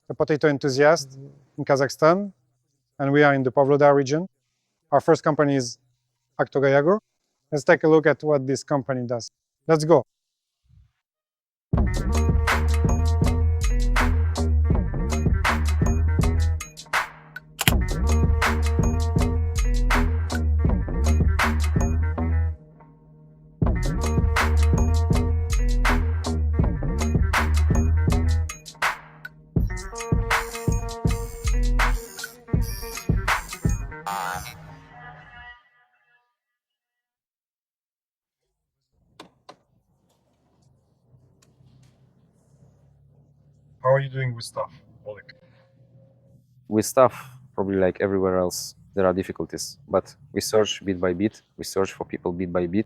a potato enthusiast in Kazakhstan, and we are in the Pavlodar region. Our first company is Aktogay Agro. Let's take a look at what this company does. Let's go. How are you doing with stuff, Oleg? With staff, probably like everywhere else, there are difficulties, but we search bit by bit, we search for people bit by bit.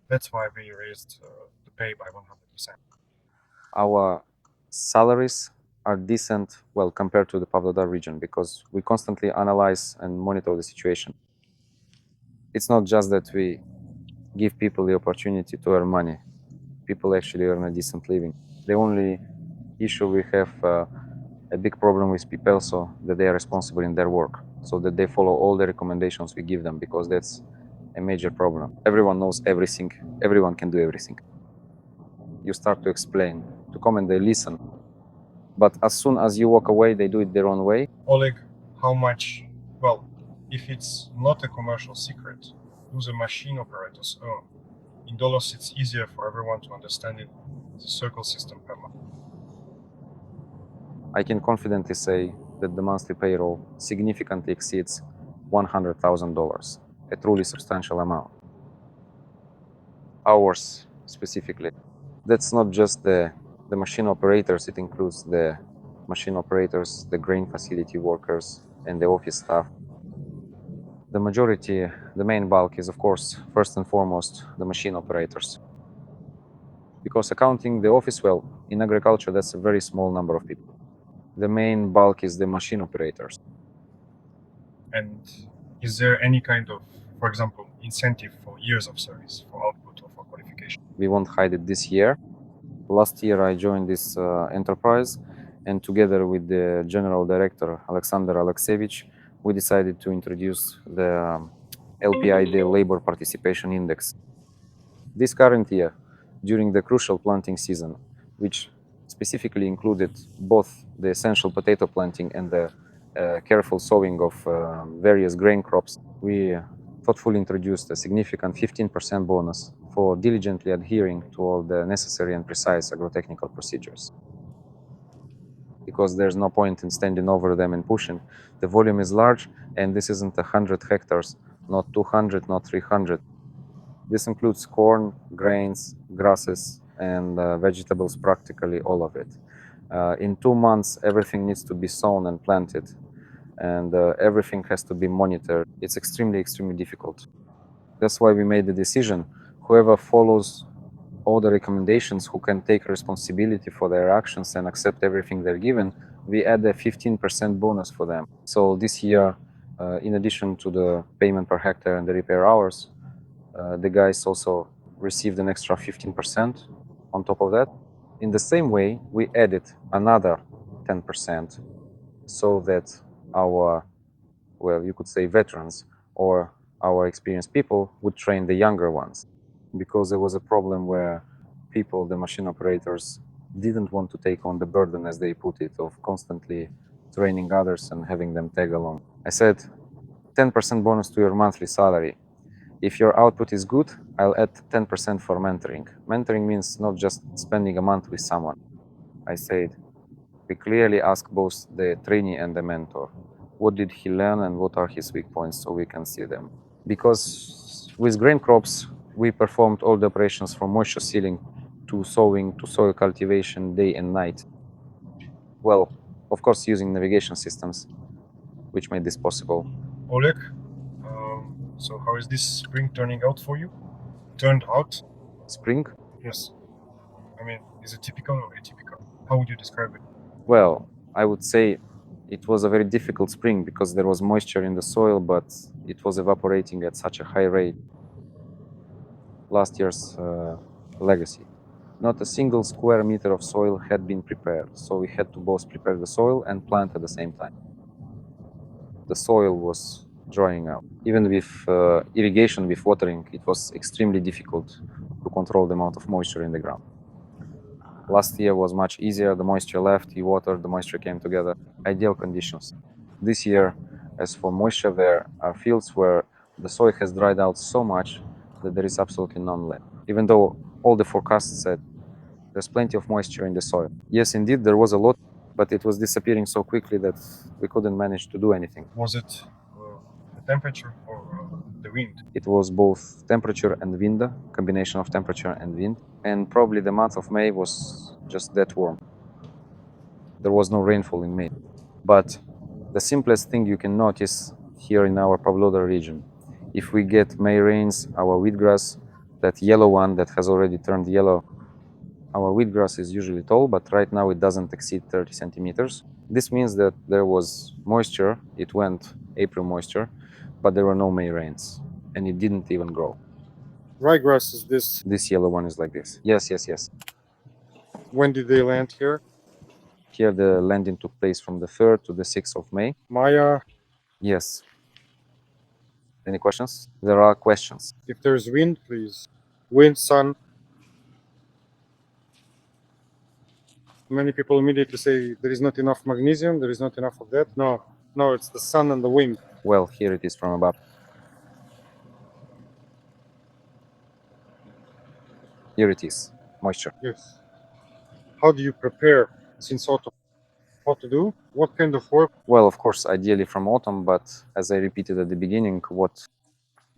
That's why we raised the pay by 100%. Our salaries are decent, well, compared to the Pavlodar region, because we constantly analyze and monitor the situation. It's not just that we give people the opportunity to earn money. People actually earn a decent living. The only issue we have a big problem with people, so that they are responsible in their work, so that they follow all the recommendations we give them, because that's a major problem. Everyone knows everything, everyone can do everything. You start to explain, to comment, they listen. But as soon as you walk away, they do it their own way. Oleg, how much, well, if it's not a commercial secret, do the machine operators earn? In dollars, it's easier for everyone to understand it, the circle system per month. I can confidently say that the monthly payroll significantly exceeds $100,000, a truly substantial amount. Hours, specifically. That's not just the machine operators, it includes the machine operators, the grain facility workers, and the office staff. The majority, the main bulk is, of course, first and foremost, the machine operators. Because accounting the office, well, in agriculture, that's a very small number of people. The main bulk is the machine operators. And is there any kind of, for example, incentive for years of service, for output or for qualification? We won't hide it this year. Last year I joined this enterprise, and together with the general director, Aleksandr Aleksevich, we decided to introduce the LPI, Labor Participation Index. This current year, during the crucial planting season, which specifically included both the essential potato planting and the careful sowing of various grain crops, we thoughtfully introduced a significant 15% bonus for diligently adhering to all the necessary and precise agrotechnical procedures. Because there's no point in standing over them and pushing. The volume is large, and this isn't 100 hectares, not 200, not 300. This includes corn, grains, grasses, and vegetables, practically all of it. In 2 months, everything needs to be sown and planted, and everything has to be monitored. It's extremely, extremely difficult. That's why we made the decision. Whoever follows all the recommendations, who can take responsibility for their actions and accept everything they're given, we add a 15% bonus for them. So this year, in addition to the payment per hectare and the repair hours, the guys also received an extra 15% on top of that. In the same way, we added another 10% so that our, well, you could say veterans or our experienced people would train the younger ones. Because there was a problem where people, the machine operators, didn't want to take on the burden, as they put it, of constantly training others and having them tag along. I said, 10% bonus to your monthly salary. If your output is good, I'll add 10% for mentoring. Mentoring means not just spending a month with someone. I said, we clearly ask both the trainee and the mentor, what did he learn and what are his weak points, so we can see them. Because with grain crops, we performed all the operations from moisture sealing to sowing to soil cultivation day and night. Well, of course, using navigation systems, which made this possible. Oleg, so how is this spring turning out for you? Turned out? Spring? Yes. I mean, is it typical or atypical? How would you describe it? Well, I would say it was a very difficult spring because there was moisture in the soil, but it was evaporating at such a high rate. Last year's legacy. Not a single square meter of soil had been prepared, so we had to both prepare the soil and plant at the same time. The soil was drying out. Even with irrigation, with watering, it was extremely difficult to control the amount of moisture in the ground. Last year was much easier. The moisture left, you watered, the moisture came together. Ideal conditions. This year, as for moisture, there are fields where the soil has dried out so much that there is absolutely none left. Even though all the forecasts said there's plenty of moisture in the soil. Yes, indeed, there was a lot, but it was disappearing so quickly that we couldn't manage to do anything. Was it the temperature or the wind? It was both temperature and wind, combination of temperature and wind, and probably the month of May was just that warm. There was no rainfall in May. But the simplest thing you can notice here in our Pavlodar region, if we get May rains, our wheatgrass, that yellow one that has already turned yellow, our wheatgrass is usually tall, but right now it doesn't exceed 30 centimeters. This means that there was moisture, it went April moisture, but there were no May rains, and it didn't even grow. Ryegrass is this. This yellow one is like this. Yes, yes, yes. When did they land here? Here the landing took place from the 3rd to the 6th of May. Maya, Yes. Any questions? There are questions. if there's wind, please. Wind, sun. Many people immediately say there is not enough magnesium, there is not enough of that. No, no, it's the sun and the wind. Well, here it is from above. Here it is, moisture. Yes. How do you prepare since autumn? What to do? What kind of work? Well, of course, ideally from autumn, but as I repeated at the beginning,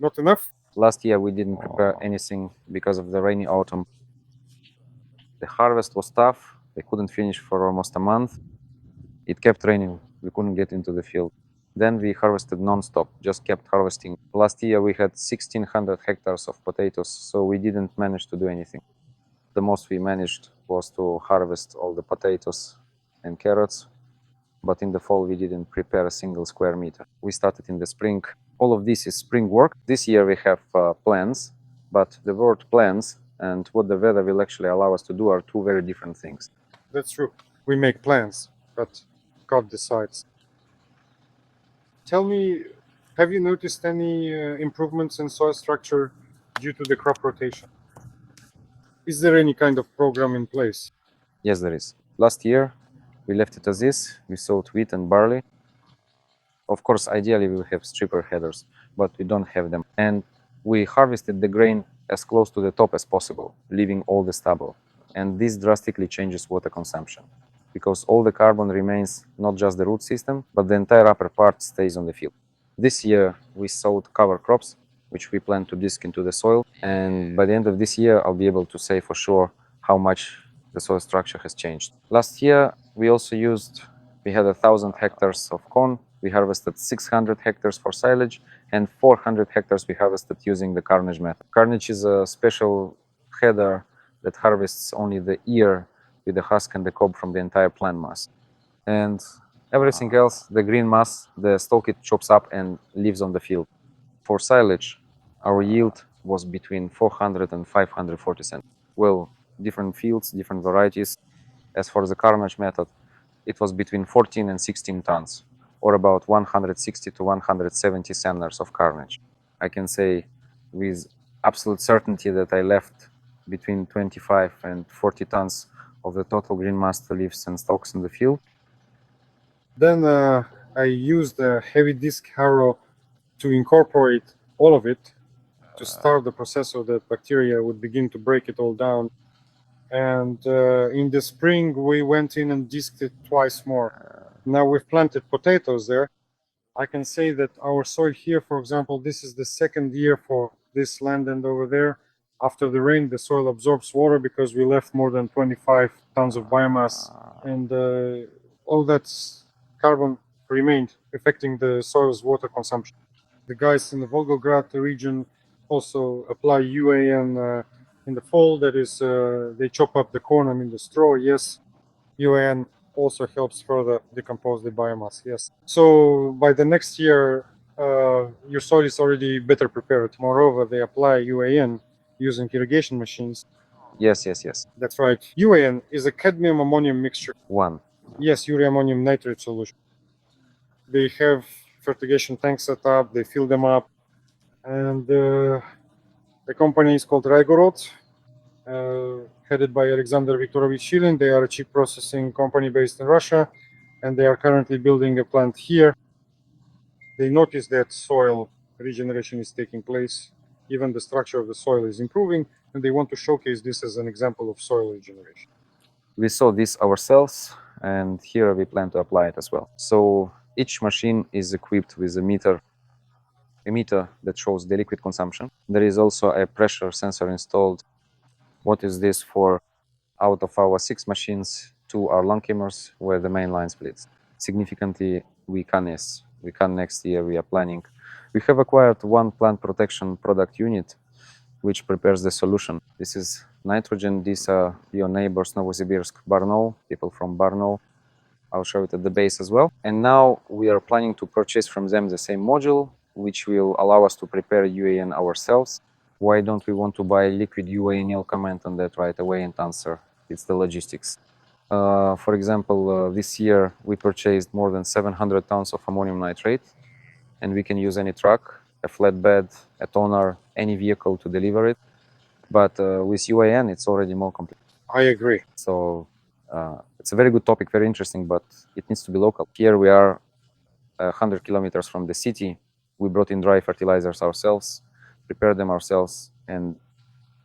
Not enough? last year we didn't prepare anything because of the rainy autumn. The harvest was tough. They couldn't finish for almost a month. It kept raining. We couldn't get into the field. Then we harvested non-stop, just kept harvesting. Last year we had 1,600 hectares of potatoes, so we didn't manage to do anything. The most we managed was to harvest all the potatoes and carrots, but in the fall we didn't prepare a single square meter. We started in the spring. All of this is spring work. This year we have plans, but the word plans and what the weather will actually allow us to do are two very different things. That's true. We make plans, but God decides. Tell me, have you noticed any improvements in soil structure due to the crop rotation? Is there any kind of program in place? Yes, there is. Last year we left it as is. We sowed wheat and barley. Of course, ideally we will have stripper headers, but we don't have them. And we harvested the grain as close to the top as possible, leaving all the stubble. And this drastically changes water consumption, because all the carbon remains, not just the root system, but the entire upper part stays on the field. This year we sowed cover crops, which we plan to disc into the soil. And by the end of this year, I'll be able to say for sure how much the soil structure has changed. Last year, we also we had 1,000 hectares of corn. We harvested 600 hectares for silage, and 400 hectares we harvested using the carnage method. Carnage is a special header that harvests only the ear with the husk and the cob from the entire plant mass. And everything else, the green mass, the stalk, it chops up and leaves on the field. For silage, our yield was between 400 and 540 cents. Well, different fields, different varieties. As for the carnage method, it was between 14 and 16 tons, or about 160 to 170 centers of carnage. I can say with absolute certainty that I left between 25 and 40 tons of the total green mass leaves and stalks in the field. Then I used a heavy disc harrow to incorporate all of it to start the process so that bacteria would begin to break it all down. And in the spring, we went in and disked it twice more. Now we've planted potatoes there. I can say that our soil here, for example, this is the second year for this land and over there. After the rain, the soil absorbs water because we left more than 25 tons of biomass, and all that carbon remained, affecting the soil's water consumption. The guys in the Volgograd region also apply UAN in the fall. That is, they chop up the corn, the straw. Yes, UAN also helps further decompose the biomass. Yes. So by the next year, your soil is already better prepared. Moreover, they apply UAN using irrigation machines. Yes, yes, yes. That's right. UAN is a cadmium ammonium mixture. One. Yes, urea ammonium nitrate solution. They have fertigation tanks set up, they fill them up, and the company is called Raigorod, headed by Aleksandr Viktorovich Shilin. They are a chip processing company based in Russia, and they are currently building a plant here. They notice that soil regeneration is taking place, even the structure of the soil is improving, and they want to showcase this as an example of soil regeneration. We saw this ourselves, and here we plan to apply it as well. So each machine is equipped with a meter that shows the liquid consumption. There is also a pressure sensor installed. What is this for? Out of our 6 machines, 2 are Lankemers, where the main line splits. Significantly, we can next year, we are planning. We have acquired 1 plant protection product unit, which prepares the solution. This is nitrogen. These are your neighbors, Novosibirsk, Barnaul, people from Barnaul. I'll show it at the base as well. And now we are planning to purchase from them the same module, which will allow us to prepare UAN ourselves. Why don't we want to buy liquid UAN? You'll comment on that right away and answer. It's the logistics. For example, this year we purchased more than 700 tons of ammonium nitrate, and we can use any truck, a flatbed, a tonner, any vehicle to deliver it. But with UAN, it's already more complete. I agree. So it's a very good topic, very interesting, but it needs to be local. Here we are 100 kilometers from the city. We brought in dry fertilizers ourselves, prepared them ourselves, and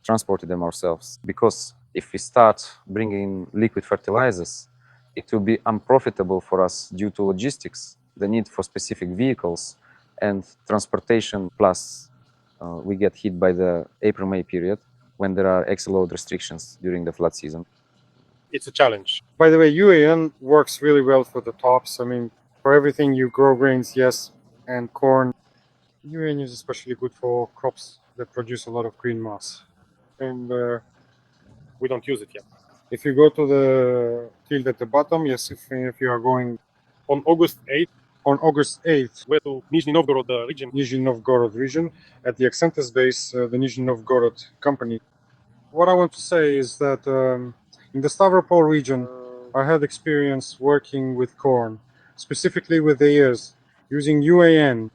transported them ourselves. Because if we start bringing liquid fertilizers, it will be unprofitable for us due to logistics, the need for specific vehicles, and transportation. Plus, we get hit by the April-May period when there are load restrictions during the flood season. It's a challenge. By the way, UAN works really well for the tops. I mean, for everything you grow grains, yes, and corn. UAN is especially good for crops that produce a lot of green mass. And We don't use it yet. if you go to the field at the bottom, yes, if you are going On August 8th, on August 8th, went to Nizhny Novgorod region. Nizhny Novgorod region, at the Aksentys base, the Nizhny Novgorod company. What I want to say is that in the Stavropol region, I had experience working with corn, specifically with the ears, using UAN.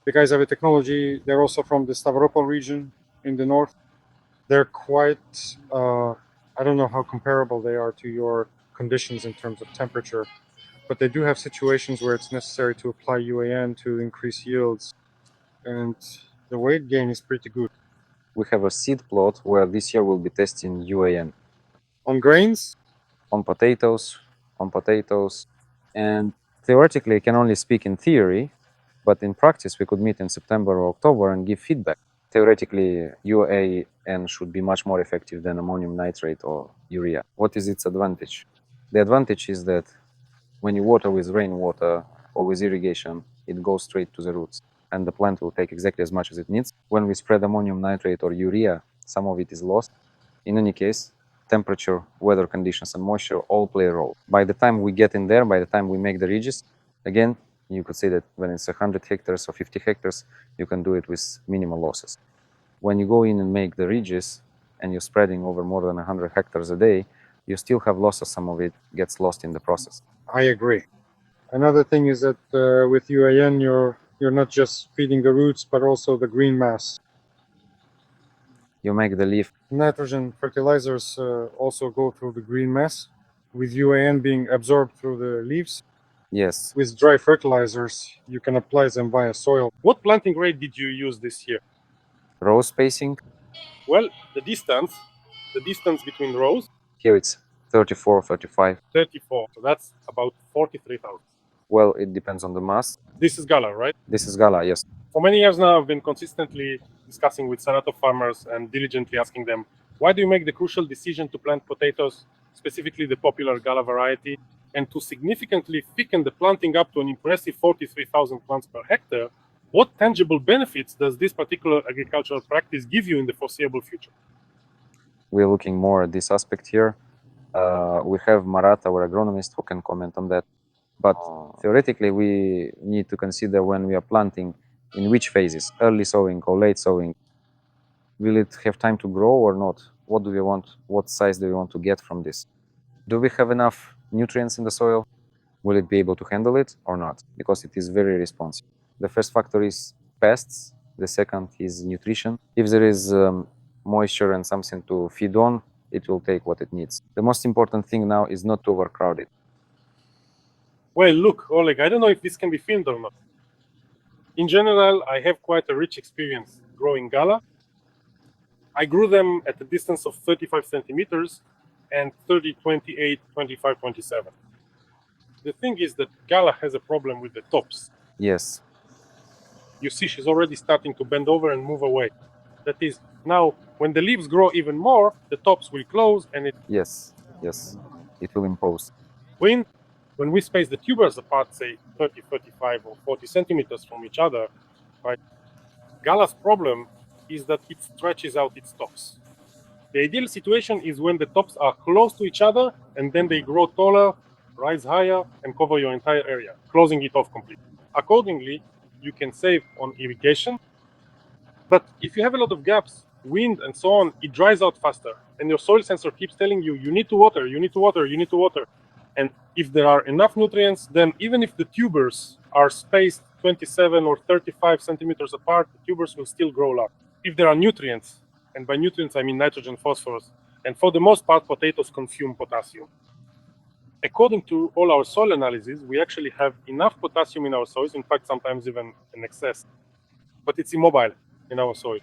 The guys have a technology. They're also from the Stavropol region in the north. They're quite, I don't know how comparable they are to your conditions in terms of temperature, but they do have situations where it's necessary to apply UAN to increase yields, and the weight gain is pretty good. We have a seed plot where this year we'll be testing UAN On grains, on potatoes, and theoretically I can only speak in theory, but in practice we could meet in September or October and give feedback. Theoretically, UAN should be much more effective than ammonium nitrate or urea. What is its advantage? The advantage is that when you water with rainwater or with irrigation, it goes straight to the roots, and the plant will take exactly as much as it needs. When we spread ammonium nitrate or urea, some of it is lost. In any case, temperature, weather conditions, and moisture all play a role. By the time we get in there, by the time we make the ridges, again, you could say that when it's 100 hectares or 50 hectares, you can do it with minimal losses. When you go in and make the ridges and you're spreading over more than 100 hectares a day, you still have losses. Some of it gets lost in the process. I agree. Another thing is that with UAN, you're not just feeding the roots, but also the green mass. You make the leaf. Nitrogen fertilizers also go through the green mass, with UAN being absorbed through the leaves. Yes. With dry fertilizers, you can apply them via soil. What planting rate did you use this year? Row spacing. Well, the distance between rows, Here it's 34, 35. 34. So that's about 43,000. Well, it depends on the mass. This is Gala, right? This is Gala, yes. For many years now, I've been consistently discussing with Saratov farmers and diligently asking them, why do you make the crucial decision to plant potatoes, specifically the popular Gala variety, and to significantly thicken the planting up to an impressive 43,000 plants per hectare? What tangible benefits does this particular agricultural practice give you in the foreseeable future? We're looking more at this aspect here. We have Marat, our agronomist, who can comment on that. But theoretically, we need to consider when we are planting in which phases, early sowing or late sowing. Will it have time to grow or not? what do we want, what size do we want to get from this? Do we have enough nutrients in the soil? Will it be able to handle it or not? Because it is very responsive. The first factor is pests. The second is nutrition. If there is moisture and something to feed on, it will take what it needs. The most important thing now is not to overcrowd it. Well, look, Oleg, I don't know if this can be filmed or not. In general, I have quite a rich experience growing Gala. I grew them at a distance of 35 centimeters and 30, 28, 25, 27. The thing is that Gala has a problem with the tops. Yes, You see, she's already starting to bend over and move away. That is, now, when the leaves grow even more, the tops will close and it yes, it will impose. wind. When we space the tubers apart, say 30, 35, or 40 centimeters from each other, right? Gala's problem is that it stretches out its tops. The ideal situation is when the tops are close to each other and then they grow taller, rise higher, and cover your entire area, closing it off completely. Accordingly, you can save on irrigation. But if you have a lot of gaps, wind, and so on, it dries out faster. And your soil sensor keeps telling you, you need to water, you need to water, you need to water. And if there are enough nutrients, then even if the tubers are spaced 27 or 35 centimeters apart, the tubers will still grow large. If there are nutrients, and by nutrients I mean nitrogen, phosphorus, and for the most part, potatoes consume potassium. According to all our soil analysis, we actually have enough potassium in our soils, in fact, sometimes even in excess, but it's immobile in our soil.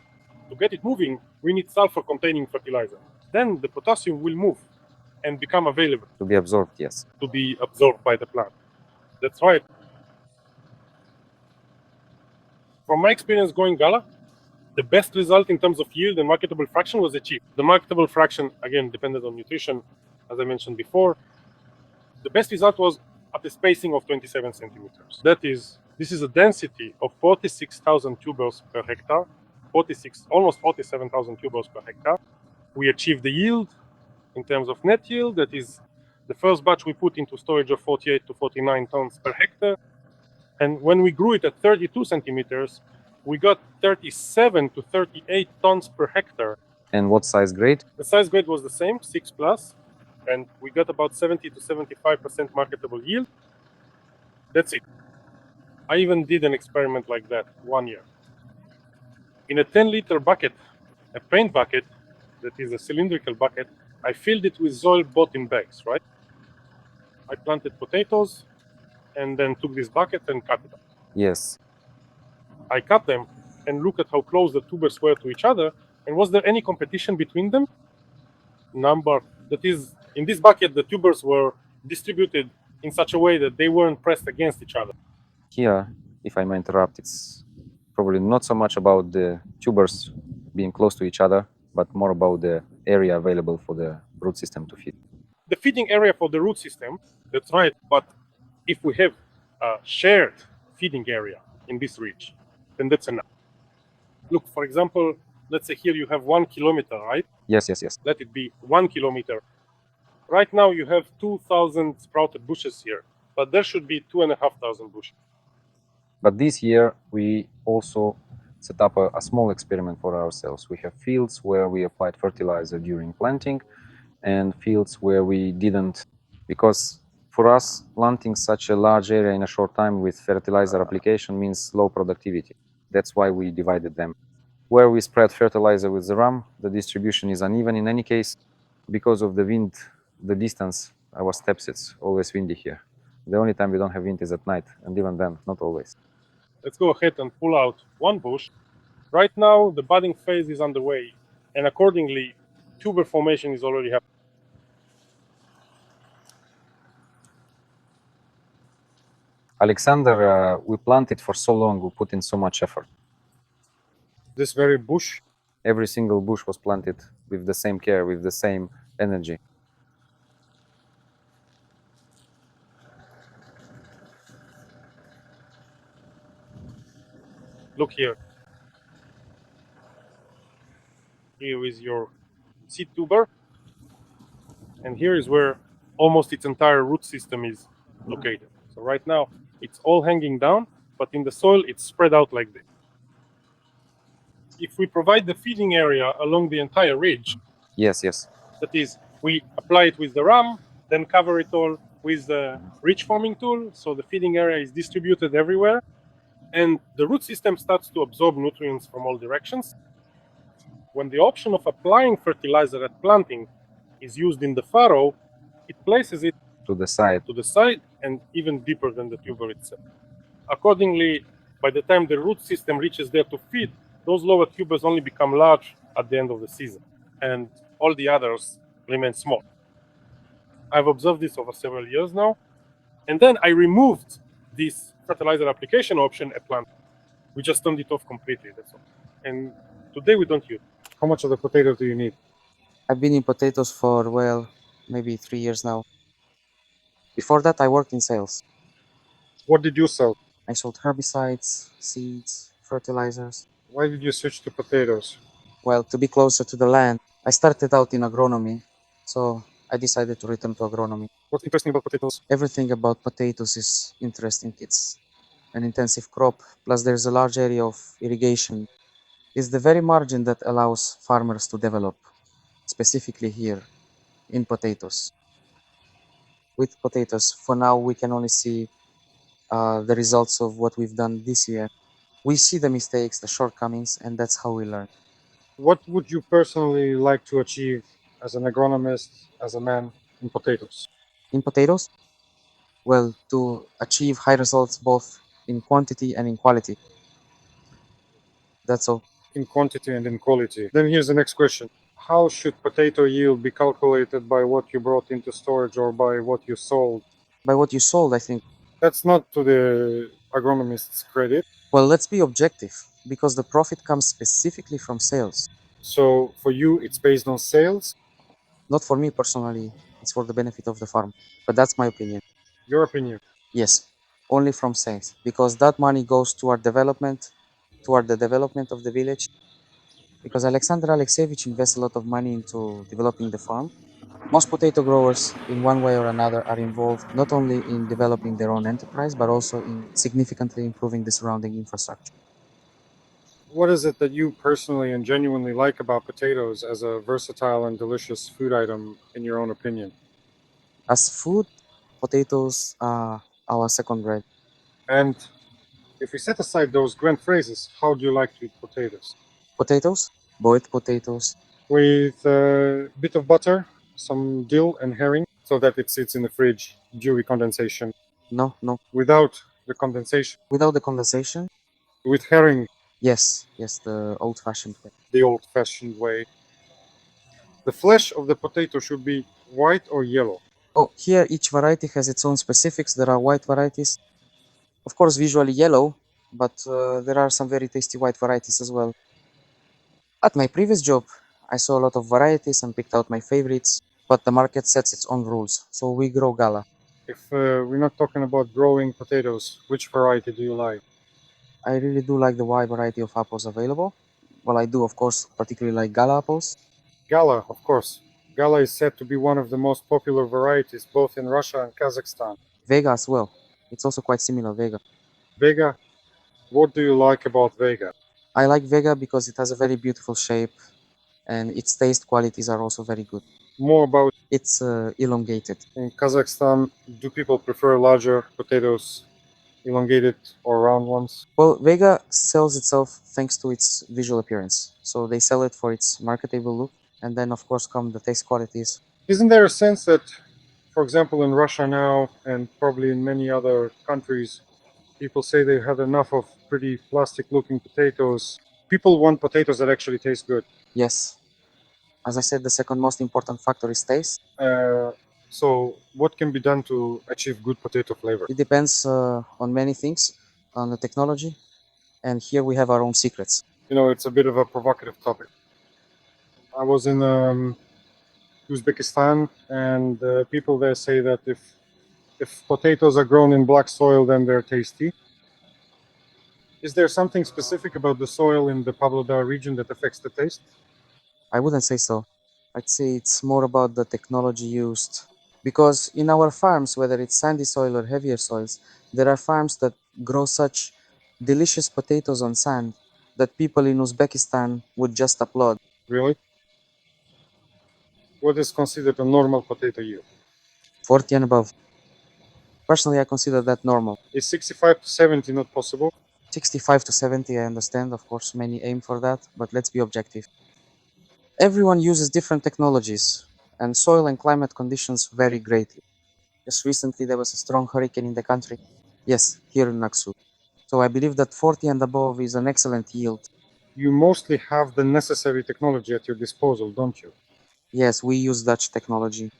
To get it moving, we need sulfur-containing fertilizer. Then the potassium will move and become available To be absorbed, yes. to be absorbed by the plant. That's right. From my experience growing Gala, the best result in terms of yield and marketable fraction was achieved. The marketable fraction, again, depended on nutrition, as I mentioned before. The best result was at a spacing of 27 centimeters. This is a density of 46,000 tubers per hectare, almost 47,000 tubers per hectare. We achieved the yield in terms of net yield. That is, the first batch we put into storage of 48 to 49 tons per hectare. And when we grew it at 32 centimeters, we got 37 to 38 tons per hectare. And what size grade? The size grade was the same, 6 plus, and we got about 70 to 75% marketable yield. That's it. I even did an experiment like that 1 year. In a 10-liter bucket, a paint bucket, that is a cylindrical bucket, I filled it with soil bought in bags, right? I planted potatoes and then took this bucket and cut it up. Yes. I cut them and look at how close the tubers were to each other, and was there any competition between them? That is, in this bucket, the tubers were distributed in such a way that they weren't pressed against each other. Here, if I may interrupt, it's probably not so much about the tubers being close to each other, but more about the area available for the root system to feed. The feeding area for the root system, that's right, but if we have a shared feeding area in this ridge, then that's enough. Look, for example, let's say here you have 1 kilometer, right? Yes. Let it be 1 kilometer. Right now you have 2,000 sprouted bushes here, but there should be 2,500 bushes. But this year, we also set up a small experiment for ourselves. We have fields where we applied fertilizer during planting and fields where we didn't, because for us, planting such a large area in a short time with fertilizer application means low productivity. That's why we divided them. Where we spread fertilizer with the ram, the distribution is uneven in any case. Because of the wind, the distance, our steps, it's always windy here. The only time we don't have wind is at night, and even then, not always. Let's go ahead and pull out one bush. Right now, the budding phase is underway, and accordingly, tuber formation is already happening. Alexander, we planted for so long, we put in so much effort. This very bush, Every single bush was planted with the same care, with the same energy. Look here. Here is your seed tuber, and here is where almost its entire root system is located. So right now, it's all hanging down, but in the soil, it's spread out like this. If we provide the feeding area along the entire ridge, Yes, yes. That is, we apply it with the ram, then cover it all with the ridge forming tool, so the feeding area is distributed everywhere, and the root system starts to absorb nutrients from all directions. When the option of applying fertilizer at planting is used in the furrow, it places it To the side. to the side and even deeper than the tuber itself. Accordingly, by the time the root system reaches there to feed, those lower tubers only become large at the end of the season, and all the others remain small. I've observed this over several years now, and then I removed this fertilizer application option at plant. We just turned it off completely, that's all. And today we don't use it. How much of the potato do you need? I've been in potatoes for, well, maybe 3 years now. Before that, I worked in sales. What did you sell? I sold herbicides, seeds, fertilizers. Why did you switch to potatoes? Well, to be closer to the land, I started out in agronomy, so I decided to return to agronomy. What's interesting about potatoes? Everything about potatoes is interesting. It's an intensive crop, plus there's a large area of irrigation. It's the very margin that allows farmers to develop, specifically here in potatoes. With potatoes, for now, we can only see the results of what we've done this year. We see the mistakes, the shortcomings, and that's how we learn. What would you personally like to achieve as an agronomist, as a man in potatoes? In potatoes, well, to achieve high results both in quantity and in quality. That's all. In quantity and in quality. Then here's the next question. How should potato yield be calculated by what you brought into storage or by what you sold? By what you sold, I think. That's not to the agronomist's credit. Well, let's be objective, because the profit comes specifically from sales. So for you, it's based on sales? Not for me personally, it's for the benefit of the farm. But that's my opinion. Your opinion. Yes, only from sales, because that money goes toward development, toward the development of the village. Because Aleksandr Alekseyevich invests a lot of money into developing the farm. Most potato growers, in one way or another, are involved not only in developing their own enterprise, but also in significantly improving the surrounding infrastructure. What is it that you personally and genuinely like about potatoes as a versatile and delicious food item, in your own opinion? As food, potatoes are our second bread. And if we set aside those grand phrases, how do you like to eat potatoes? Potatoes, boiled potatoes, With a bit of butter, some dill and herring, so that it sits in the fridge, dewy condensation. no, Without the condensation, without the condensation, with herring, yes, the old-fashioned way. the old-fashioned way. The flesh of the potato should be white or yellow. Oh, here each variety has its own specifics. There are white varieties, of course visually yellow, but there are some very tasty white varieties as well. At my previous job, I saw a lot of varieties and picked out my favorites, but the market sets its own rules, so we grow Gala. If we're not talking about growing potatoes, which variety do you like? I really do like the wide variety of apples available. Well, I do, of course, particularly like Gala apples. Gala, of course. Gala is said to be one of the most popular varieties both in Russia and Kazakhstan. Vega as well. It's also quite similar, Vega. Vega, what do you like about Vega? I like Vega because it has a very beautiful shape and its taste qualities are also very good. More about It's elongated. in Kazakhstan, do people prefer larger potatoes, elongated or round ones? Well, Vega sells itself thanks to its visual appearance. So they sell it for its marketable look, and then of course come the taste qualities. Isn't there a sense that, for example, in Russia now and probably in many other countries, people say they had enough of pretty plastic-looking potatoes? People want potatoes that actually taste good. Yes. As I said, the second most important factor is taste. So what can be done to achieve good potato flavor? It depends on many things, on the technology, and here we have our own secrets. You know, it's a bit of a provocative topic. I was in Uzbekistan, and people there say that if potatoes are grown in black soil, then they're tasty. Is there something specific about the soil in the Pavlodar region that affects the taste? I wouldn't say so. I'd say it's more about the technology used. Because in our farms, whether it's sandy soil or heavier soils, there are farms that grow such delicious potatoes on sand that people in Uzbekistan would just applaud. Really? what is considered a normal potato yield? 40 and above. Personally, I consider that normal. Is 65 to 70 not possible? 65 to 70, I understand. Of course, many aim for that, but let's be objective. Everyone uses different technologies, and soil and climate conditions vary greatly. Just recently, there was a strong hurricane in the country. Yes, here in Naksu. So I believe that 40 and above is an excellent yield. You mostly have the necessary technology at your disposal, don't you? Yes, we use Dutch technology.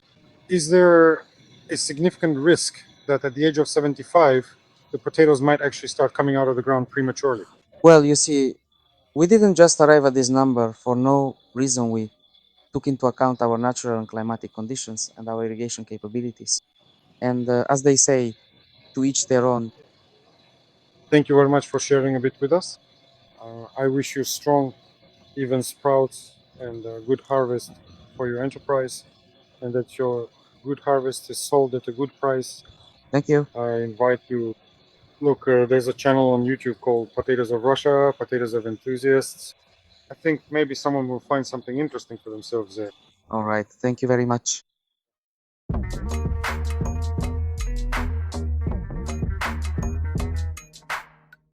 Is there a significant risk that at the age of 75, the potatoes might actually start coming out of the ground prematurely? Well, you see, we didn't just arrive at this number for no reason. We took into account our natural and climatic conditions and our irrigation capabilities. And as they say, to each their own. Thank you very much for sharing a bit with us. I wish you strong, even sprouts and a good harvest for your enterprise, and that your good harvest is sold at a good price. Thank you. I invite you. Look, there's a channel on YouTube called Potatoes of Russia, Potatoes of Enthusiasts. I think maybe someone will find something interesting for themselves there. All right. Thank you very much.